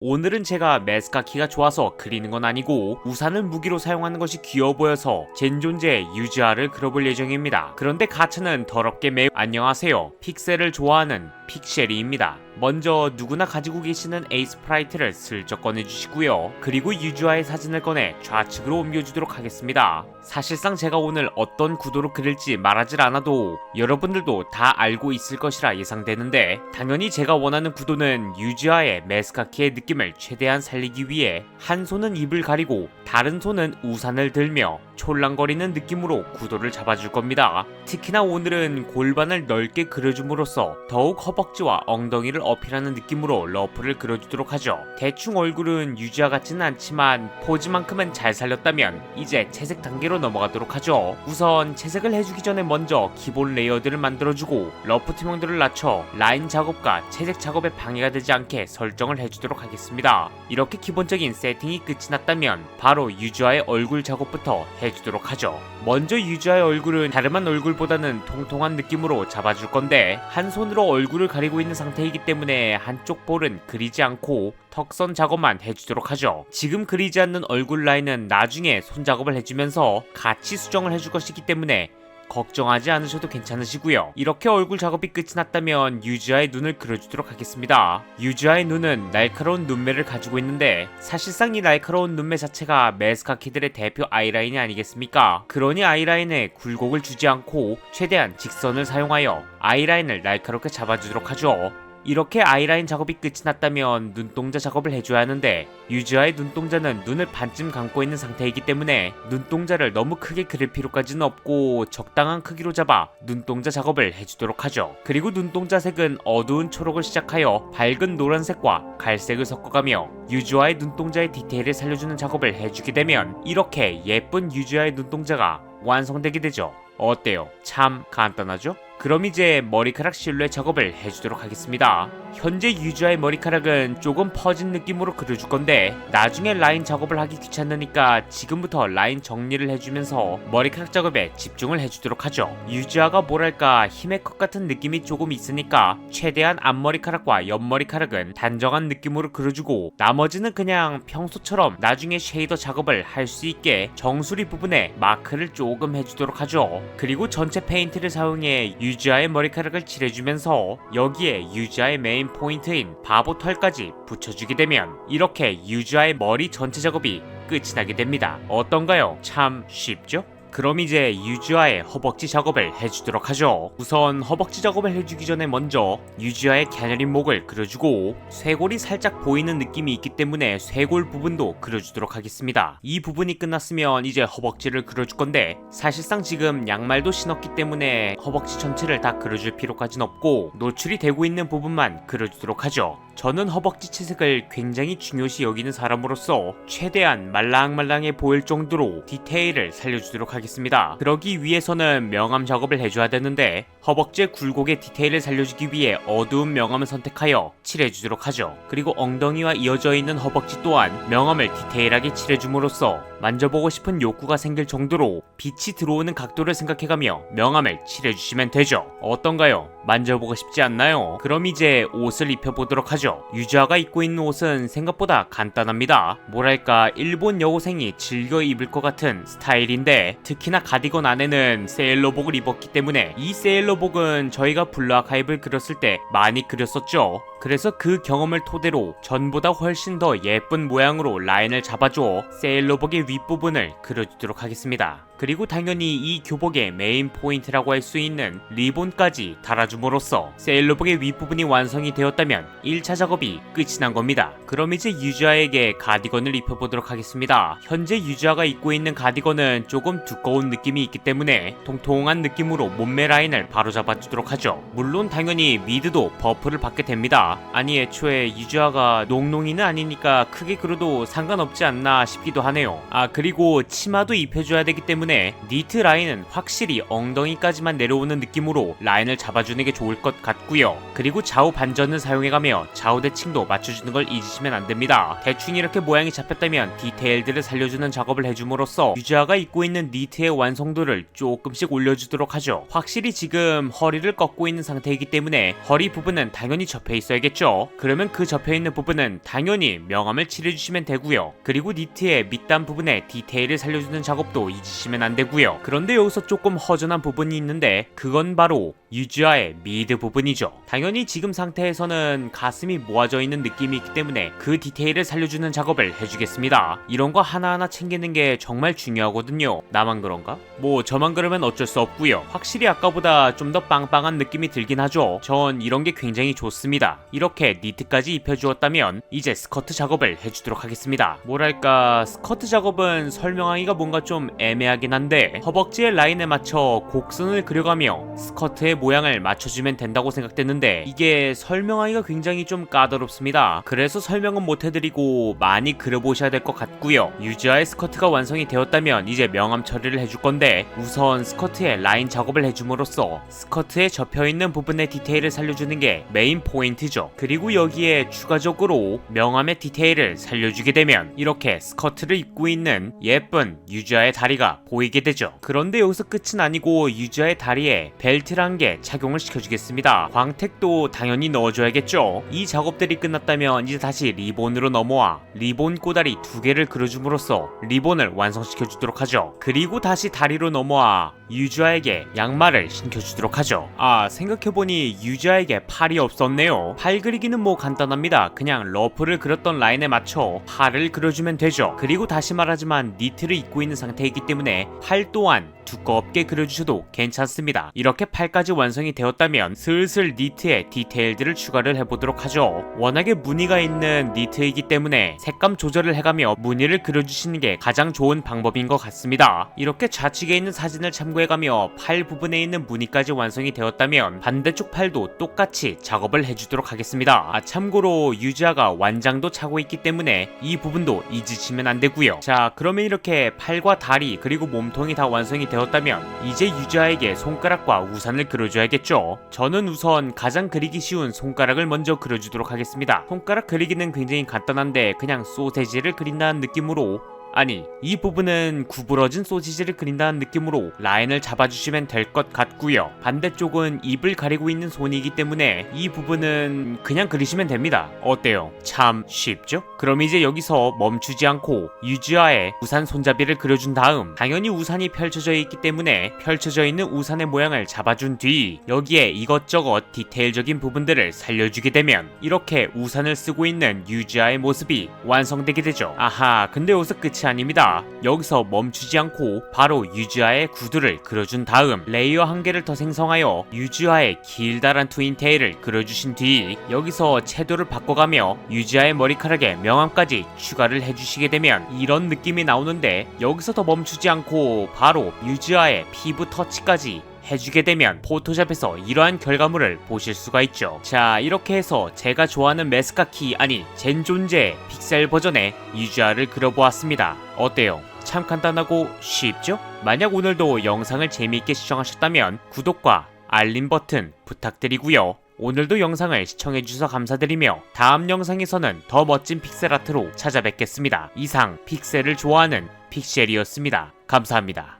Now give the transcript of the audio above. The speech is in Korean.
오늘은 제가 메스카키가 좋아서 그리는 건 아니고 우산을 무기로 사용하는 것이 귀여워 보여서 젠존제의 유지아를 그려볼 예정입니다. 그런데 가차는 더럽게 매우 안녕하세요. 픽셀을 좋아하는 픽셀이입니다. 먼저 누구나 가지고 계시는 에이스프라이트를 슬쩍 꺼내주시고요. 그리고 유주아의 사진을 꺼내 좌측으로 옮겨주도록 하겠습니다. 사실상 제가 오늘 어떤 구도로 그릴지 말하질 않아도 여러분들도 다 알고 있을 것이라 예상되는데, 당연히 제가 원하는 구도는 유주아의 메스카키의 느낌을 최대한 살리기 위해 한 손은 입을 가리고 다른 손은 우산을 들며 촐랑거리는 느낌으로 구도를 잡아줄 겁니다. 특히나 오늘은 골반을 넓게 그려줌으로써 더욱 허벅지와 엉덩이를 어필하는 느낌으로 러프를 그려주도록 하죠. 대충 얼굴은 유지아 같지는 않지만 포즈만큼은 잘 살렸다면 이제 채색 단계로 넘어가도록 하죠. 우선 채색을 해주기 전에 먼저 기본 레이어들을 만들어주고 러프 투명도를 낮춰 라인 작업과 채색 작업에 방해가 되지 않게 설정을 해주도록 하겠습니다. 이렇게 기본적인 세팅이 끝이 났다면 바로 유지아의 얼굴 작업부터 해주도록 하죠. 먼저 유지아의 얼굴은 다름한 얼굴보다는 통통한 느낌으로 잡아줄 건데, 한 손으로 얼굴을 가리고 있는 상태이기 때문에 한쪽 볼은 그리지 않고 턱선 작업만 해주도록 하죠. 지금 그리지 않는 얼굴 라인은 나중에 손 작업을 해주면서 같이 수정을 해줄 것이기 때문에 걱정하지 않으셔도 괜찮으시고요. 이렇게 얼굴 작업이 끝이 났다면 유지아의 눈을 그려주도록 하겠습니다. 유지아의 눈은 날카로운 눈매를 가지고 있는데, 사실상 이 날카로운 눈매 자체가 메스카키들의 대표 아이라인이 아니겠습니까? 그러니 아이라인에 굴곡을 주지 않고 최대한 직선을 사용하여 아이라인을 날카롭게 잡아주도록 하죠. 이렇게 아이라인 작업이 끝이 났다면 눈동자 작업을 해줘야 하는데, 유지아의 눈동자는 눈을 반쯤 감고 있는 상태이기 때문에 눈동자를 너무 크게 그릴 필요까지는 없고 적당한 크기로 잡아 눈동자 작업을 해주도록 하죠. 그리고 눈동자 색은 어두운 초록을 시작하여 밝은 노란색과 갈색을 섞어가며 유지아의 눈동자의 디테일을 살려주는 작업을 해주게 되면 이렇게 예쁜 유지아의 눈동자가 완성되게 되죠. 어때요? 참 간단하죠? 그럼 이제 머리카락 실루엣 작업을 해주도록 하겠습니다. 현재 유지아의 머리카락은 조금 퍼진 느낌으로 그려줄 건데, 나중에 라인 작업을 하기 귀찮으니까 지금부터 라인 정리를 해주면서 머리카락 작업에 집중을 해주도록 하죠. 유지아가 뭐랄까 힘의 컷 같은 느낌이 조금 있으니까 최대한 앞머리카락과 옆머리카락은 단정한 느낌으로 그려주고, 나머지는 그냥 평소처럼 나중에 쉐이더 작업을 할 수 있게 정수리 부분에 마크를 조금 해주도록 하죠. 그리고 전체 페인트를 사용해 유지아의 머리카락을 칠해주면서 여기에 유지아의 메인 포인트인 바보 털까지 붙여주게 되면 이렇게 유지아의 머리 전체 작업이 끝이 나게 됩니다. 어떤가요? 참 쉽죠? 그럼 이제 유지아의 허벅지 작업을 해주도록 하죠. 우선 허벅지 작업을 해주기 전에 먼저 유지아의 갸녀린 목을 그려주고, 쇄골이 살짝 보이는 느낌이 있기 때문에 쇄골 부분도 그려주도록 하겠습니다. 이 부분이 끝났으면 이제 허벅지를 그려줄 건데, 사실상 지금 양말도 신었기 때문에 허벅지 전체를 다 그려줄 필요까지는 없고 노출이 되고 있는 부분만 그려주도록 하죠. 저는 허벅지 채색을 굉장히 중요시 여기는 사람으로서 최대한 말랑말랑해 보일 정도로 디테일을 살려주도록 하겠습니다. 그러기 위해서는 명암 작업을 해줘야 되는데, 허벅지의 굴곡의 디테일을 살려주기 위해 어두운 명암을 선택하여 칠해주도록 하죠. 그리고 엉덩이와 이어져 있는 허벅지 또한 명암을 디테일하게 칠해줌으로써 만져보고 싶은 욕구가 생길 정도로 빛이 들어오는 각도를 생각해가며 명암을 칠해주시면 되죠. 어떤가요? 만져보고 싶지 않나요? 그럼 이제 옷을 입혀보도록 하죠. 유지아가 입고 있는 옷은 생각보다 간단합니다. 뭐랄까 일본 여고생이 즐겨 입을 것 같은 스타일인데, 특히나 가디건 안에는 세일러복을 입었기 때문에 이 세일러복은 저희가 블루 아카이브를 그렸을 때 많이 그렸었죠. 그래서 그 경험을 토대로 전보다 훨씬 더 예쁜 모양으로 라인을 잡아주어 세일러복의 윗부분을 그려주도록 하겠습니다. 그리고 당연히 이 교복의 메인 포인트라고 할 수 있는 리본까지 달아줌으로써 세일러복의 윗부분이 완성이 되었다면 1차 작업이 끝이 난 겁니다. 그럼 이제 유지아에게 가디건을 입혀보도록 하겠습니다. 현재 유지아가 입고 있는 가디건은 조금 두꺼운 느낌이 있기 때문에 통통한 느낌으로 몸매 라인을 바로 잡아주도록 하죠. 물론 당연히 미드도 버프를 받게 됩니다. 아니 애초에 유지아가 농농이는 아니니까 크게 그려도 상관없지 않나 싶기도 하네요. 그리고 치마도 입혀줘야 되기 때문에 니트 라인은 확실히 엉덩이까지만 내려오는 느낌으로 라인을 잡아주는 게 좋을 것 같고요. 그리고 좌우 반전을 사용해가며 좌우 대칭도 맞춰주는 걸 잊으시면 안됩니다. 대충 이렇게 모양이 잡혔다면 디테일들을 살려주는 작업을 해줌으로써 유지아가 입고 있는 니트의 완성도를 조금씩 올려주도록 하죠. 확실히 지금 허리를 꺾고 있는 상태이기 때문에 허리 부분은 당연히 접혀 있어야 그려줘야겠죠. 그러면 그 접혀있는 부분은 당연히 명암을 칠해주시면 되고요. 그리고 니트의 밑단 부분에 디테일을 살려주는 작업도 잊으시면 안 되고요. 그런데 여기서 조금 허전한 부분이 있는데 그건 바로 유지아의 미드 부분이죠. 당연히 지금 상태에서는 가슴이 모아져 있는 느낌이 있기 때문에 그 디테일을 살려주는 작업을 해주겠습니다. 이런 거 하나하나 챙기는 게 정말 중요하거든요. 나만 그런가? 뭐 저만 그러면 어쩔 수 없고요. 확실히 아까보다 좀 더 빵빵한 느낌이 들긴 하죠. 전 이런 게 굉장히 좋습니다. 이렇게 니트까지 입혀주었다면 이제 스커트 작업을 해주도록 하겠습니다. 뭐랄까, 스커트 작업은 설명하기가 뭔가 좀 애매하긴 한데 허벅지의 라인에 맞춰 곡선을 그려가며 스커트의 모양을 맞춰주면 된다고 생각됐는데 이게 설명하기가 굉장히 좀 까다롭습니다. 그래서 설명은 못해드리고 많이 그려보셔야 될 것 같고요. 유지아의 스커트가 완성이 되었다면 이제 명암 처리를 해줄 건데 우선 스커트의 라인 작업을 해줌으로써 스커트에 접혀있는 부분의 디테일을 살려주는 게 메인 포인트죠. 그리고 여기에 추가적으로 명암의 디테일을 살려주게 되면 이렇게 스커트를 입고 있는 예쁜 유지아의 다리가 보이게 되죠. 그런데 여기서 끝은 아니고 유지아의 다리에 벨트를 한 개 착용을 시켜주겠습니다. 광택도 당연히 넣어줘야겠죠. 이 작업들이 끝났다면 이제 다시 리본으로 넘어와 리본 꼬다리 2개를 그려줌으로써 리본을 완성시켜주도록 하죠. 그리고 다시 다리로 넘어와 유지아에게 양말을 신겨주도록 하죠. 아, 생각해보니 유지아에게 팔이 없었네요. 팔 그리기는 뭐 간단합니다. 그냥 러프를 그렸던 라인에 맞춰 팔을 그려주면 되죠. 그리고 다시 말하지만 니트를 입고 있는 상태이기 때문에 팔 또한 두껍게 그려주셔도 괜찮습니다. 이렇게 팔까지 완성이 되었다면 슬슬 니트에 디테일들을 추가를 해보도록 하죠. 워낙에 무늬가 있는 니트이기 때문에 색감 조절을 해가며 무늬를 그려주시는 게 가장 좋은 방법인 것 같습니다. 이렇게 좌측에 있는 사진을 참고해가며 팔 부분에 있는 무늬까지 완성이 되었다면 반대쪽 팔도 똑같이 작업을 해주도록 하겠습니다. 참고로 유지아가 완장도 차고 있기 때문에 이 부분도 잊으시면 안 되고요. 자, 그러면 이렇게 팔과 다리 그리고 몸통이 다 완성이 되었다면 이제 유지아에게 손가락과 우산을 그려줘야겠죠. 저는 우선 가장 그리기 쉬운 손가락을 먼저 그려주도록 하겠습니다. 손가락 그리기는 굉장히 간단한데 그냥 소세지를 그린다는 느낌으로, 아니, 이 부분은 구부러진 소시지를 그린다는 느낌으로 라인을 잡아주시면 될 것 같고요. 반대쪽은 입을 가리고 있는 손이기 때문에 이 부분은 그냥 그리시면 됩니다. 어때요? 참 쉽죠? 그럼 이제 여기서 멈추지 않고 유지아의 우산 손잡이를 그려준 다음 당연히 우산이 펼쳐져 있기 때문에 펼쳐져 있는 우산의 모양을 잡아준 뒤 여기에 이것저것 디테일적인 부분들을 살려주게 되면 이렇게 우산을 쓰고 있는 유지아의 모습이 완성되게 되죠. 아하, 근데 여기서 끝이 아닙니다. 여기서 멈추지 않고 바로 유지아의 구두를 그려준 다음 레이어 한 개를 더 생성하여 유지아의 길다란 트윈테일을 그려주신 뒤 여기서 채도를 바꿔가며 유지아의 머리카락에 명암까지 추가를 해주시게 되면 이런 느낌이 나오는데 여기서 더 멈추지 않고 바로 유지아의 피부 터치까지 해주게 되면 포토샵에서 이러한 결과물을 보실 수가 있죠. 자, 이렇게 해서 제가 좋아하는 메스카키, 아니 젠존제의 픽셀 버전의 유지아를 그려보았습니다. 어때요? 참 간단하고 쉽죠? 만약 오늘도 영상을 재미있게 시청하셨다면 구독과 알림 버튼 부탁드리고요. 오늘도 영상을 시청해주셔서 감사드리며 다음 영상에서는 더 멋진 픽셀 아트로 찾아뵙겠습니다. 이상 픽셀을 좋아하는 픽셀이었습니다. 감사합니다.